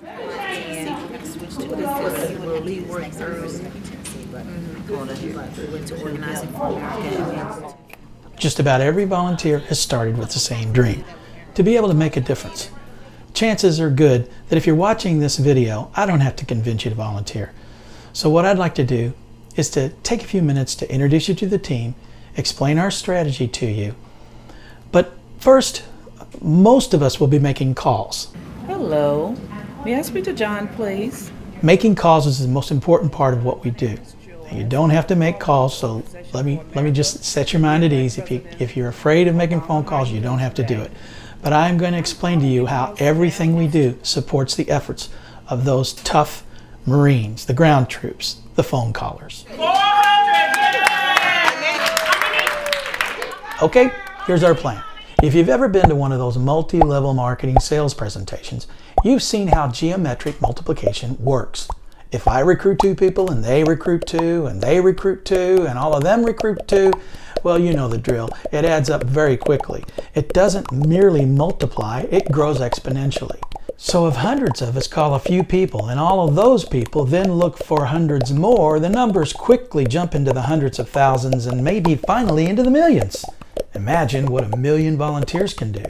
And we're going to switch to this where we work through went to Organizing for America. Just about every volunteer has started with the same dream, to be able to make a difference. Chances are good that if you're watching this video, I don't have to convince you to volunteer. So what I'd like to do is to take a few minutes to introduce you to the team, explain our strategy to you. But first, most of us will be making calls. Hello. May I speak to John, please? Making calls is the most important part of what we do. You don't have to make calls, so let me just set your mind at ease. If you're afraid of making phone calls, you don't have to do it. But I'm going to explain to you how everything we do supports the efforts of those tough Marines, the ground troops, the phone callers. Okay, here's our plan. If you've ever been to one of those multi-level marketing sales presentations, you've seen how geometric multiplication works. If I recruit 2 people and they recruit 2 and they recruit 2 and all of them recruit 2, well, you know the drill. It adds up very quickly. It doesn't merely multiply, it grows exponentially. So if hundreds of us call a few people and all of those people then look for hundreds more, the numbers quickly jump into the hundreds of thousands and maybe finally into the millions. Imagine what 1 million volunteers can do.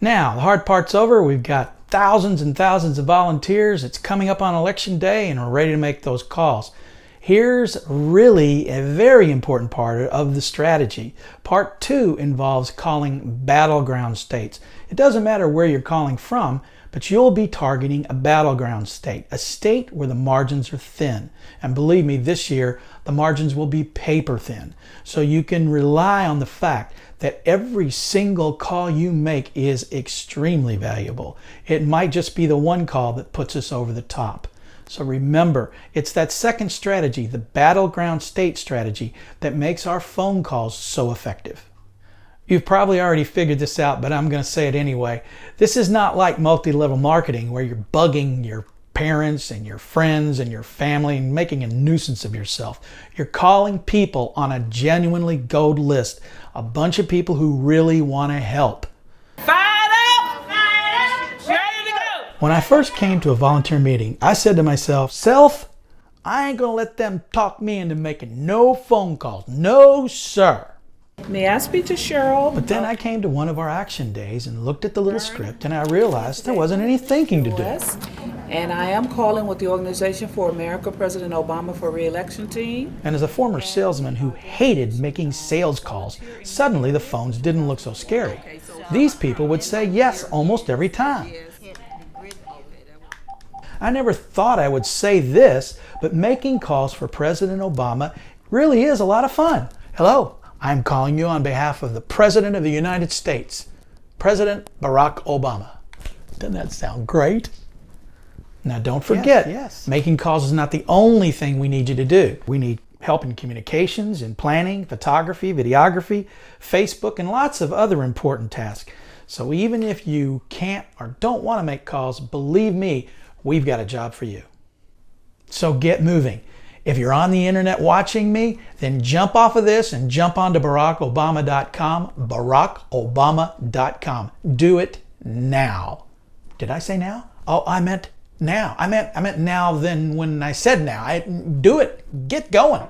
Now, the hard part's over. We've got thousands and thousands of volunteers. It's coming up on election day and we're ready to make those calls. Here's really a very important part of the strategy. Part 2 involves calling battleground states. It doesn't matter where you're calling from, but you'll be targeting a battleground state, a state where the margins are thin. And believe me, this year, the margins will be paper thin. So you can rely on the fact that every single call you make is extremely valuable. It might just be the one call that puts us over the top. So remember, it's that second strategy, the battleground state strategy, that makes our phone calls so effective. You've probably already figured this out, but I'm going to say it anyway. This is not like multi-level marketing where you're bugging your parents and your friends and your family and making a nuisance of yourself. You're calling people on a genuinely gold list, a bunch of people who really want to help. When I first came to a volunteer meeting, I said to myself, I ain't gonna let them talk me into making no phone calls. No, sir. May I speak to Cheryl? But then I came to one of our action days and looked at the little script and I realized there wasn't any thinking to do. And I am calling with the Organization for America President Obama for Re-election team. And as a former salesman who hated making sales calls, suddenly the phones didn't look so scary. These people would say yes almost every time. I never thought I would say this, but making calls for President Obama really is a lot of fun. Hello, I'm calling you on behalf of the President of the United States, President Barack Obama. Doesn't that sound great? Now don't forget, making calls is not the only thing we need you to do. We need help in communications, in planning, photography, videography, Facebook, and lots of other important tasks. So even if you can't or don't want to make calls, believe me, we've got a job for you. So get moving. If you're on the internet watching me, then jump off of this and jump onto BarackObama.com, BarackObama.com. Do it now. Did I say now? Oh, I meant now. I meant now then when I said now. Do it. Get going.